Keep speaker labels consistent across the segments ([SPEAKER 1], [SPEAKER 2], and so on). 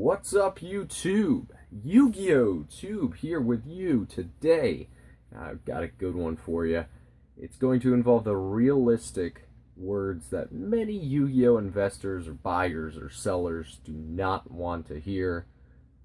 [SPEAKER 1] What's up, YouTube? Yu-Gi-Oh! Tube here with you today. I've got a good one for you. It's going to involve the realistic words that many Yu-Gi-Oh! Investors or buyers or sellers do not want to hear.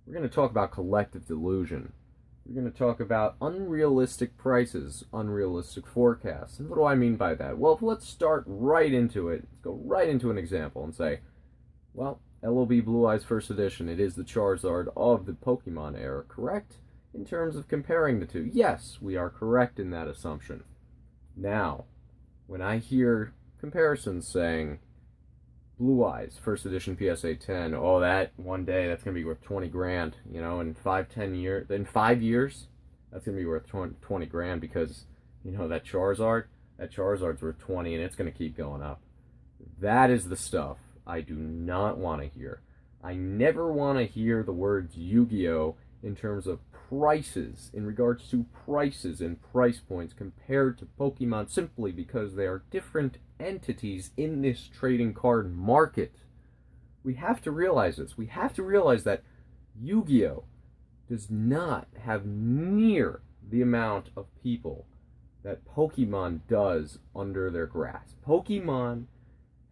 [SPEAKER 1] We're going to talk about collective delusion. We're going to talk about unrealistic prices, unrealistic forecasts. And what do I mean by that? Well, let's start right into it. Let's go right into an example and say, well, LOB Blue Eyes First Edition, it is the Charizard of the Pokemon era, correct? In terms of comparing the two, yes, we are correct in that assumption. Now, when I hear comparisons saying, Blue Eyes First Edition PSA 10, oh, that one day, that's going to be worth 20 grand, you know, in 5 years, that's going to be worth 20 grand because, you know, that Charizard's worth 20 and it's going to keep going up. That is the stuff I do not want to hear. I never want to hear the words Yu-Gi-Oh! In terms of prices, in regards to prices and price points compared to Pokemon, simply because they are different entities in this trading card market. We have to realize this. We have to realize that Yu-Gi-Oh! Does not have near the amount of people that Pokemon does under their grasp. Pokemon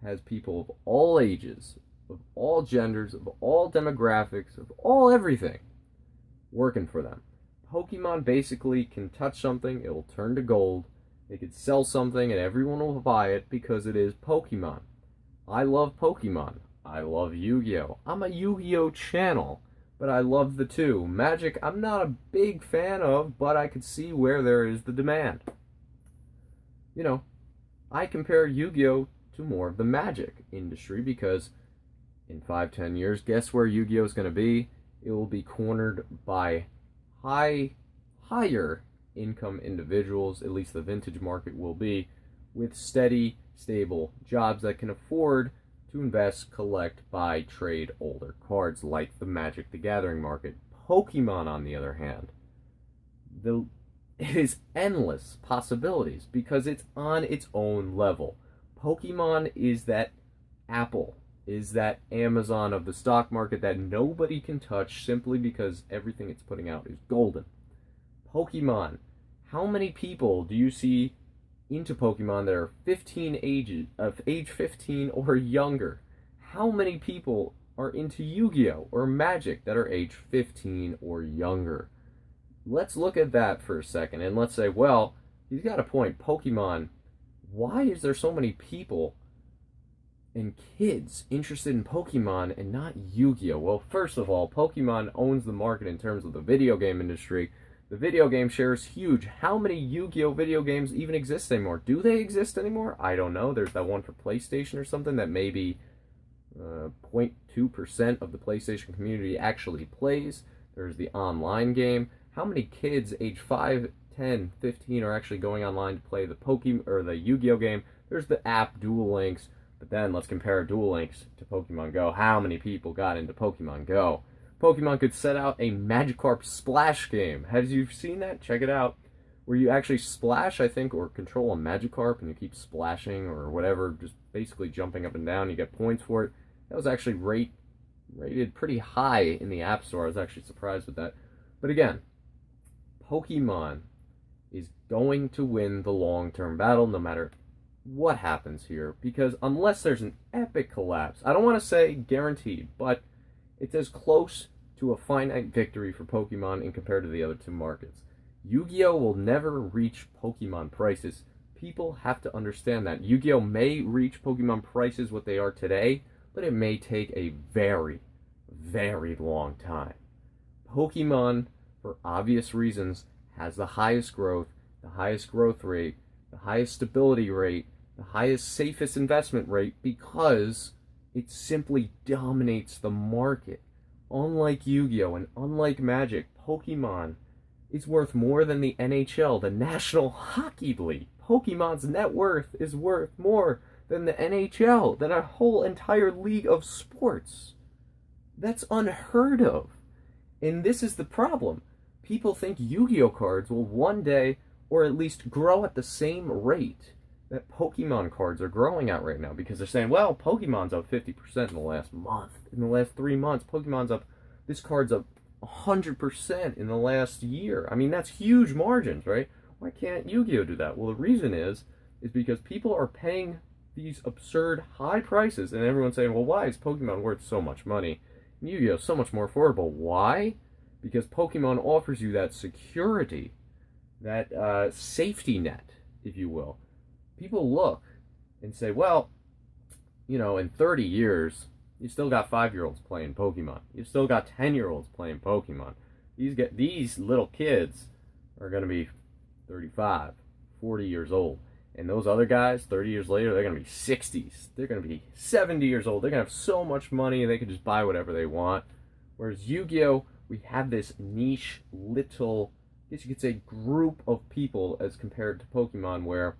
[SPEAKER 1] has people of all ages, of all genders, of all demographics, of all everything working for them. Pokemon basically can touch something, it will turn to gold. They could sell something and everyone will buy it because it is Pokemon. I love Pokemon. I love Yu-Gi-Oh! I'm a Yu-Gi-Oh! Channel, but I love the two. Magic, I'm not a big fan of, but I could see where there is the demand. You know, I compare Yu-Gi-Oh! To more of the Magic industry because in 5-10 years, guess where Yu-Gi-Oh! Is going to be? It will be cornered by higher income individuals, at least the vintage market will be, with steady, stable jobs that can afford to invest, collect, buy, trade older cards like the Magic the Gathering market. Pokemon, on the other hand, it is endless possibilities because it's on its own level. Pokemon is that Apple, is that Amazon of the stock market that nobody can touch simply because everything it's putting out is golden. Pokemon, how many people do you see into Pokemon that are age 15 or younger? How many people are into Yu-Gi-Oh! Or Magic that are age 15 or younger? Let's look at that for a second and let's say, well, he's got a point. Pokemon, why is there so many people and kids interested in Pokemon and not Yu-Gi-Oh? Well, first of all, Pokemon owns the market in terms of the video game industry. The video game share is huge. How many Yu-Gi-Oh! Video games even exist anymore? Do they exist anymore? I don't know. There's that one for PlayStation or something that maybe 0.2% of the PlayStation community actually plays. There's the online game. How many kids age 5, 10, 15 are actually going online to play the Pokemon or the Yu-Gi-Oh! Game? There's the app Duel Links, but then let's compare Duel Links to Pokemon Go. How many people got into Pokemon Go? Pokemon could set out a Magikarp Splash game. Have you seen that? Check it out. Where you actually splash, I think, or control a Magikarp and you keep splashing or whatever, just basically jumping up and down. You get points for it. That was actually rated pretty high in the App Store. I was actually surprised with that. But again, Pokemon is going to win the long-term battle no matter what happens here, because unless there's an epic collapse, I don't want to say guaranteed, but it's as close to a finite victory for Pokemon in compared to the other two markets. Yu-Gi-Oh! Will never reach Pokemon prices. People have to understand that. Yu-Gi-Oh! May reach Pokemon prices what they are today, but it may take a very, very long time. Pokemon, for obvious reasons, has the highest growth rate, the highest stability rate, the highest, safest investment rate because it simply dominates the market. Unlike Yu-Gi-Oh! And unlike Magic, Pokemon is worth more than the NHL, the National Hockey League. Pokemon's net worth is worth more than the NHL, than a whole entire league of sports. That's unheard of. And this is the problem. People think Yu-Gi-Oh! Cards will one day, or at least grow at the same rate that Pokemon cards are growing at right now, because they're saying, well, Pokemon's up 50% in the last month. In the last 3 months, Pokemon's up this card's up 100% in the last year. I mean, that's huge margins, right? Why can't Yu-Gi-Oh do that? Well, the reason is because people are paying these absurd high prices, and everyone's saying, well, why is Pokemon worth so much money? And Yu-Gi-Oh so much more affordable. Why? Because Pokemon offers you that security, that safety net, if you will. People look and say, well, you know, in 30 years, you still got 5-year-olds playing Pokemon. You still got 10-year-olds playing Pokemon. These little kids are going to be 35, 40 years old. And those other guys, 30 years later, they're going to be 60s. They're going to be 70 years old. They're going to have so much money and they can just buy whatever they want. Whereas Yu-Gi-Oh, we have this niche little, I guess you could say, group of people as compared to Pokemon, where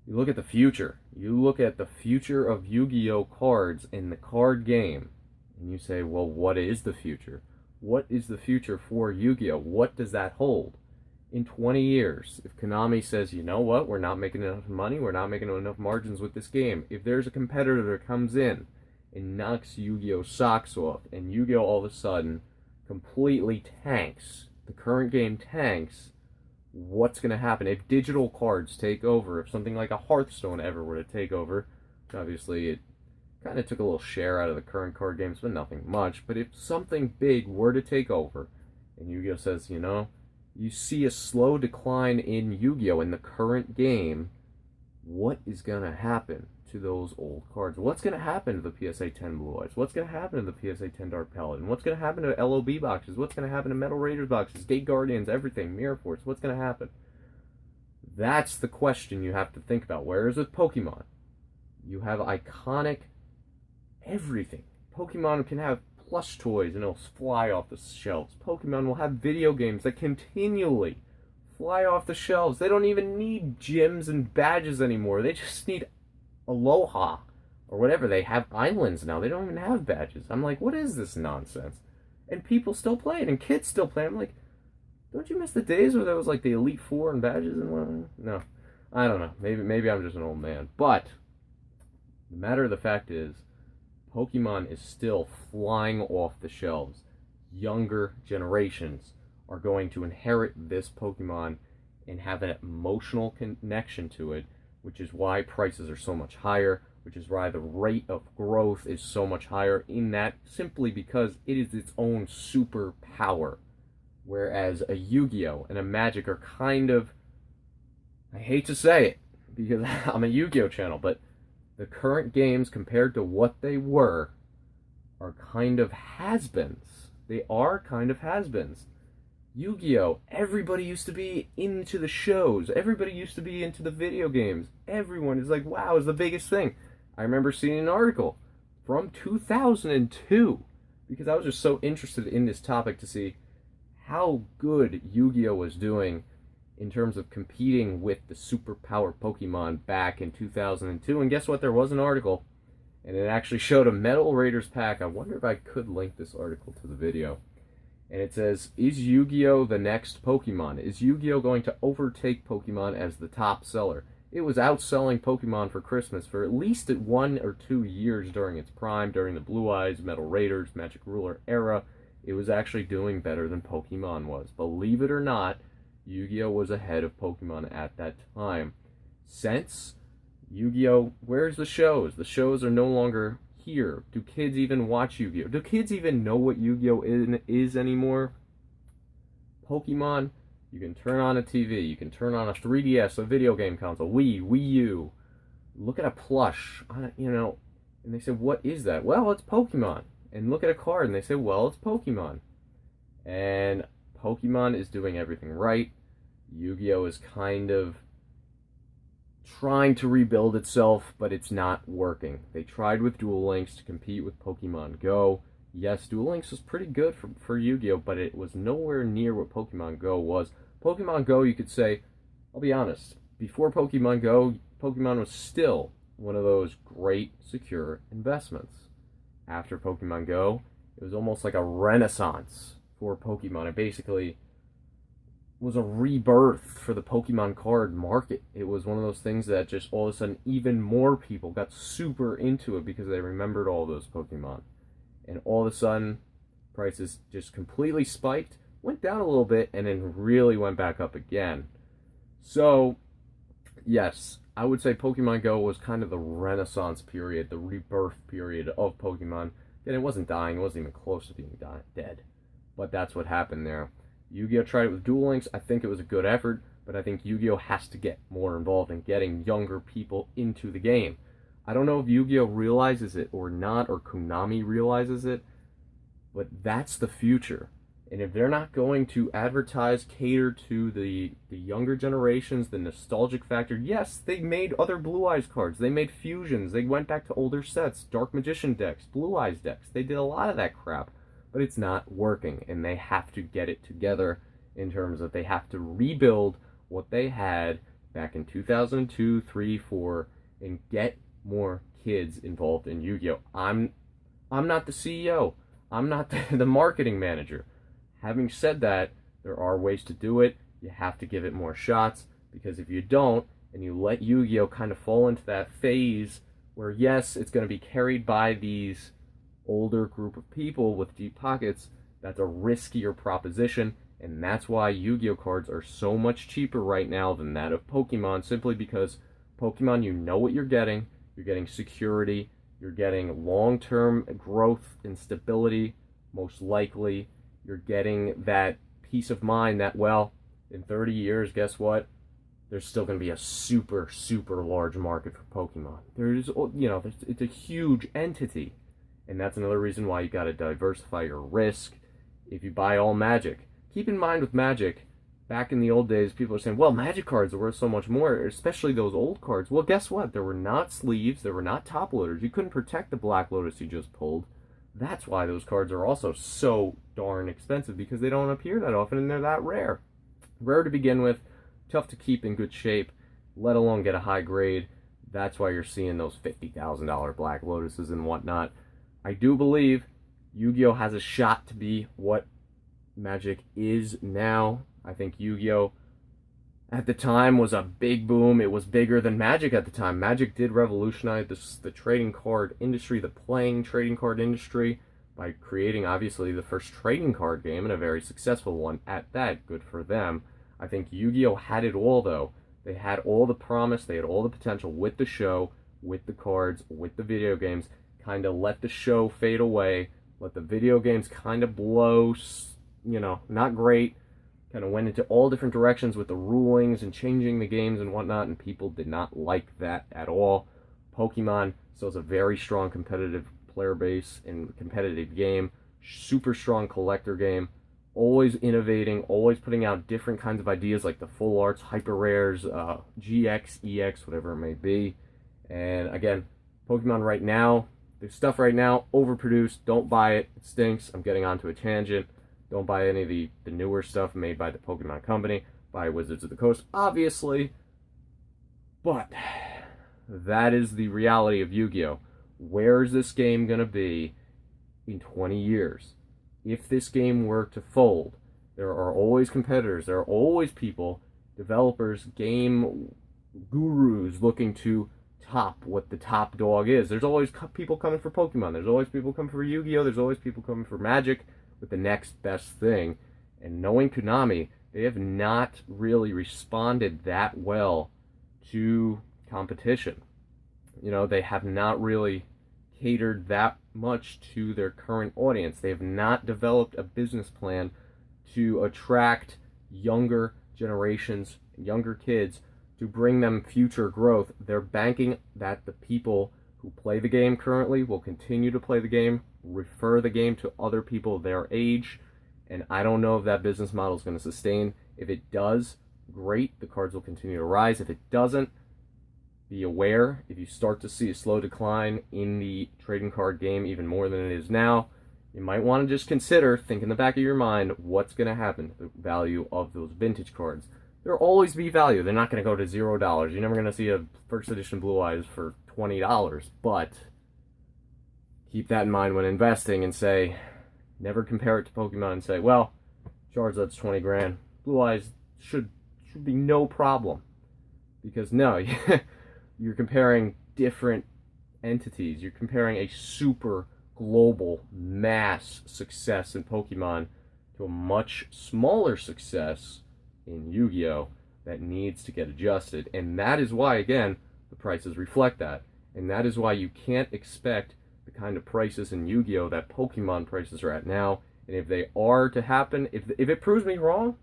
[SPEAKER 1] you look at the future. You look at the future of Yu-Gi-Oh cards in the card game, and you say, well, what is the future? What is the future for Yu-Gi-Oh? What does that hold? In 20 years, if Konami says, you know what, we're not making enough money, we're not making enough margins with this game, if there's a competitor that comes in and knocks Yu-Gi-Oh socks off, and Yu-Gi-Oh all of a sudden completely tanks, the current game tanks, what's going to happen? If digital cards take over, if something like a Hearthstone ever were to take over, obviously it kind of took a little share out of the current card games, but nothing much, but if something big were to take over, and Yu-Gi-Oh says, you know, you see a slow decline in Yu-Gi-Oh in the current game, what is going to happen to those old cards? What's going to happen to the PSA 10 Blue Eyes? What's going to happen to the PSA 10 Dark Paladin? What's going to happen to LOB boxes? What's going to happen to Metal Raiders boxes, Gate Guardians, everything, Mirror Force? What's going to happen? That's the question you have to think about. Whereas with Pokemon, you have iconic everything. Pokemon can have plush toys and it'll fly off the shelves. Pokemon will have video games that continually fly off the shelves. They don't even need gyms and badges anymore. They just need Aloha or whatever. They have islands now. They don't even have badges. I'm like, what is this nonsense? And people still play it, and kids still play it. I'm like, don't you miss the days where there was like the Elite Four and badges and whatnot? No, I don't know. Maybe I'm just an old man. But the matter of the fact is, Pokemon is still flying off the shelves. Younger generations are going to inherit this Pokemon and have an emotional connection to it, which is why prices are so much higher, which is why the rate of growth is so much higher in that, simply because it is its own superpower. Whereas a Yu-Gi-Oh! And a Magic are kind of, I hate to say it, because I'm a Yu-Gi-Oh! Channel, but the current games, compared to what they were, are kind of has-beens. They are kind of has-beens. Yu-Gi-Oh! Everybody used to be into the shows. Everybody used to be into the video games. Everyone is like, wow, it's the biggest thing. I remember seeing an article from 2002, because I was just so interested in this topic to see how good Yu-Gi-Oh! Was doing in terms of competing with the superpower Pokemon back in 2002. And guess what? There was an article, and it actually showed a Metal Raiders pack. I wonder if I could link this article to the video. And it says, is Yu-Gi-Oh! The next Pokemon? Is Yu-Gi-Oh! Going to overtake Pokemon as the top seller? It was outselling Pokemon for Christmas for at least 1 or 2 years during its prime, during the Blue Eyes, Metal Raiders, Magic Ruler era. It was actually doing better than Pokemon was. Believe it or not, Yu-Gi-Oh! Was ahead of Pokemon at that time. Since Yu-Gi-Oh! Where's the shows? The shows are no longer here. Do kids even watch Yu-Gi-Oh? Do kids even know what Yu-Gi-Oh is anymore? Pokemon, you can turn on a TV, you can turn on a 3DS, a video game console, Wii U. Look at a plush, you know, and they say, what is that? Well, it's Pokemon. And look at a card, and they say, well, it's Pokemon. And Pokemon is doing everything right. Yu-Gi-Oh! Is kind of trying to rebuild itself, but it's not working. They tried with Duel Links to compete with Pokemon Go. Yes, Duel Links was pretty good for Yu-Gi-Oh!, but it was nowhere near what Pokemon Go was. Pokemon Go, you could say, I'll be honest, before Pokemon Go, Pokemon was still one of those great, secure investments. After Pokemon Go, it was almost like a renaissance for Pokemon. It basically was a rebirth for the Pokemon card market. It was one of those things that just all of a sudden even more people got super into it because they remembered all those Pokemon. And all of a sudden, Prices just completely spiked, went down a little bit, and then really went back up again. So, yes, I would say Pokemon Go was kind of the renaissance period, the rebirth period of Pokemon. And it wasn't dying, it wasn't even close to being dead. But that's what happened there. Yu-Gi-Oh! Tried it with Duel Links. I think it was a good effort, but I think Yu-Gi-Oh! Has to get more involved in getting younger people into the game. I don't know if Yu-Gi-Oh! Realizes it or not, or Konami realizes it, but that's the future. And if they're not going to advertise, cater to the younger generations, the nostalgic factor, yes, they made other Blue Eyes cards. They made fusions. They went back to older sets, Dark Magician decks, Blue Eyes decks. They did a lot of that crap, but it's not working, and they have to get it together in terms of they have to rebuild what they had back in 2002, 3, 4, and get more kids involved in Yu-Gi-Oh! I'm not the CEO. I'm not the marketing manager. Having said that, there are ways to do it. You have to give it more shots, because if you don't, and you let Yu-Gi-Oh! Kind of fall into that phase where, yes, it's going to be carried by these older group of people with deep pockets, that's a riskier proposition, and that's why Yu-Gi-Oh! Cards are so much cheaper right now than that of Pokemon, simply because Pokemon, you know what you're getting security, you're getting long-term growth and stability, most likely. You're getting that peace of mind that, well, in 30 years, guess what? There's still going to be a super, super large market for Pokemon. It's a huge entity. And that's another reason why you got to diversify your risk. If you buy all Magic, keep in mind with Magic, back in the old days, people are saying, well, Magic cards are worth so much more, especially those old cards. Well, guess what? There were not sleeves. There were not top loaders. You couldn't protect the Black Lotus you just pulled. That's why those cards are also so darn expensive, because they don't appear that often and they're that rare. Rare to begin with, tough to keep in good shape, let alone get a high grade. That's why you're seeing those $50,000 Black Lotuses and whatnot. I do believe Yu-Gi-Oh! Has a shot to be what Magic is now. I think Yu-Gi-Oh! At the time was a big boom. It was bigger than Magic at the time. Magic did revolutionize the trading card industry, the playing trading card industry, by creating, obviously, the first trading card game, and a very successful one at that. Good for them. I think Yu-Gi-Oh! Had it all, though. They had all the promise, they had all the potential with the show, with the cards, with the video games. Kind of let the show fade away, let the video games kind of blow, not great. Kind of went into all different directions with the rulings and changing the games and whatnot, and people did not like that at all. Pokemon still has a very strong competitive player base and competitive game, super strong collector game, always innovating, always putting out different kinds of ideas like the full arts, hyper rares, GX, EX, whatever it may be. And again, Pokemon right now, the stuff right now, overproduced. Don't buy it. It stinks. I'm getting onto a tangent. Don't buy any of the newer stuff made by the Pokemon Company. Buy Wizards of the Coast, obviously. But that is the reality of Yu-Gi-Oh! Where is this game going to be in 20 years? If this game were to fold, there are always competitors. There are always people, developers, game gurus looking to top what the top dog is. There's always people coming for Pokemon. There's always people coming for Yu-Gi-Oh! There's always people coming for Magic with the next best thing. And knowing Konami, they have not really responded that well to competition. They have not really catered that much to their current audience. They have not developed a business plan to attract younger generations, younger kids, to bring them future growth. They're banking that the people who play the game currently will continue to play the game, refer the game to other people their age, and I don't know if that business model is going to sustain. If it does, great, the cards will continue to rise. If it doesn't, be aware, if you start to see a slow decline in the trading card game even more than it is now, you might want to just consider, think in the back of your mind, what's going to happen to the value of those vintage cards. There'll always be value. They're not going to go to $0. You're never going to see a first edition Blue Eyes for $20, but keep that in mind when investing, and say, never compare it to Pokemon and say, well, Charizard's 20 grand. Blue Eyes should be no problem. Because no, you're comparing different entities. You're comparing a super global mass success in Pokemon to a much smaller success in Yu-Gi-Oh! That needs to get adjusted. And that is why, again, the prices reflect that. And that is why you can't expect the kind of prices in Yu-Gi-Oh! That Pokemon prices are at now. And if they are to happen, if it proves me wrong,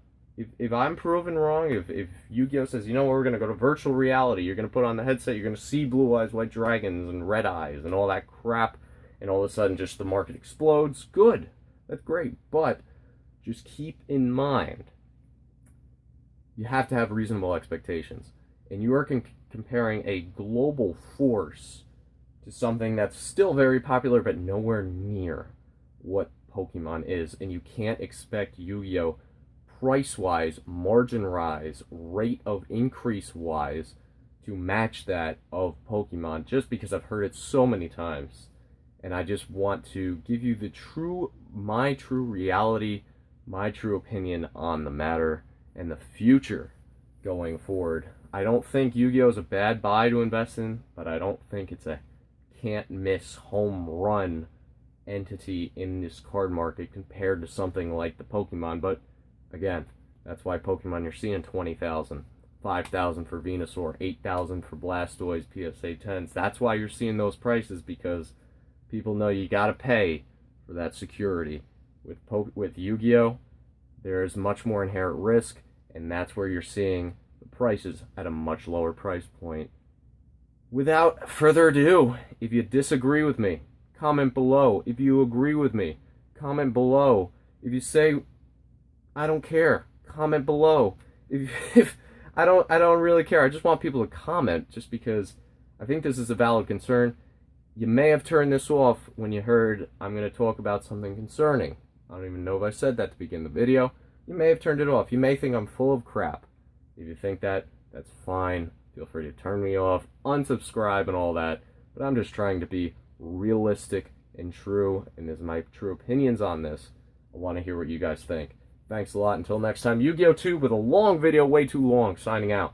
[SPEAKER 1] if I'm proven wrong, if Yu-Gi-Oh! Says, you know what, we're going to go to virtual reality, you're going to put on the headset, you're going to see blue eyes, white dragons, and red eyes, and all that crap, and all of a sudden just the market explodes, good. That's great. But just keep in mind, you have to have reasonable expectations. And you are comparing a global force to something that's still very popular, but nowhere near what Pokemon is. And you can't expect Yu-Gi-Oh! Price-wise, margin-wise, rate of increase-wise to match that of Pokemon, just because I've heard it so many times. And I just want to give you my true reality, my true opinion on the matter and the future going forward. I don't think Yu-Gi-Oh! Is a bad buy to invest in, but I don't think it's a can't-miss home run entity in this card market compared to something like the Pokemon. But again, that's why Pokemon, you're seeing 20,000, 5,000 for Venusaur, 8,000 for Blastoise, PSA 10s. That's why you're seeing those prices, because people know you gotta pay for that security. With Yu-Gi-Oh!, there's much more inherent risk, and that's where you're seeing the prices at a much lower price point. Without further ado, if you disagree with me, comment below. If you agree with me, comment below. If you say, I don't care, comment below. If I don't really care. I just want people to comment, just because I think this is a valid concern. You may have turned this off when you heard I'm going to talk about something concerning. I don't even know if I said that to begin the video. You may have turned it off. You may think I'm full of crap. If you think that, that's fine. Feel free to turn me off, unsubscribe, and all that. But I'm just trying to be realistic and true, and this is my true opinions on this. I want to hear what you guys think. Thanks a lot. Until next time, Yu-Gi-Oh! 2 with a long video, way too long, signing out.